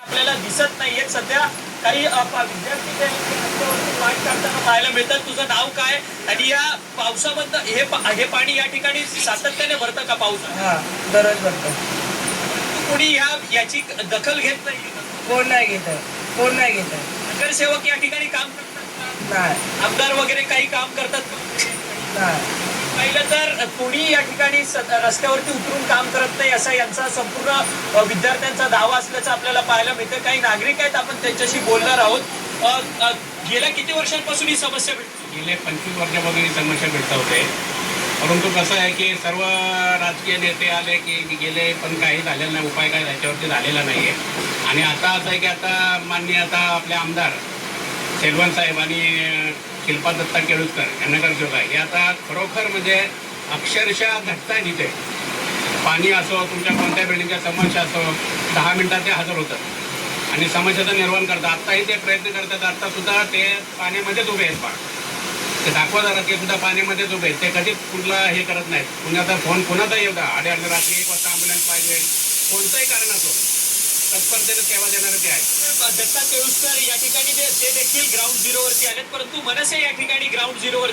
आपल्याला दिसत नाहीये सध्या काही विद्यार्थी ते रस्त्यावरती पाठ काढताना पाहायला मिळतात. तुझं नाव काय आणि या पावसामध्ये हे पाणी या ठिकाणी सातत्याने भरतं का पाऊस? हा, दररोज भरतो. कोणी याची दखल घेत नाही? कोण नाही घेत आहे, कोण नाही घेत आहे. नगरसेवक या ठिकाणी काम करतात का? नाही आमदार वगैरे काही काम करतात का? नाही. पाहिलं तर कोणी या ठिकाणी रस्त्यावरती उतरून काम करत नाही असा यांचा संपूर्ण विद्यार्थ्यांचा दावा असल्याचं आपल्याला पाहायला मिळतं. काही नागरिक आहेत, आपण त्यांच्याशी बोलणार आहोत. गेल्या किती वर्षांपासून ही समस्या भेटते? गेले 25 वर्षापासून ही समस्या भेटत होते. परंतु कसं आहे की सर्व राजकीय नेते आले की गेले, पण काही झालेलं नाही, उपाय काय त्याच्यावरती झालेला नाही आहे. आणि आता असं आहे की आता माननीय आता आपले आमदार सेल्वन साहेब आणि शिल्पा दत्ता केळुसकर यांना नगरसेवक आहे, हे आता खरोखर म्हणजे अक्षरशः झटताय तिथे. पाणी असो, तुमच्या कोणत्या बिल्डिंगच्या समस्या असो, 10 मिनिटात ते हजर होतात आणि समस्याचं निर्वहन करतात. आत्ताही ते प्रयत्न करतात. आत्तासुद्धा ते पाण्यामध्येच उभे आहेत. ते दाखवा जरा ते सुद्धा पाण्यामध्येच उभे आहेत. ते कधीच कुठला हे करत नाहीत. कुणाचा फोन कुणाचा येऊ द्या, आडे रात्री 1 वाजता ॲम्ब्युलन्स पाहिजे, कोणतंही कारण असो, तत्परतेने सेवा देणारे ते आहेत. दत्ता केळुसकर या ठिकाणी ते देखील ग्राउंड झिरोवरती आलेत, परंतु मनसे या ठिकाणी ग्राउंड झिरोवरती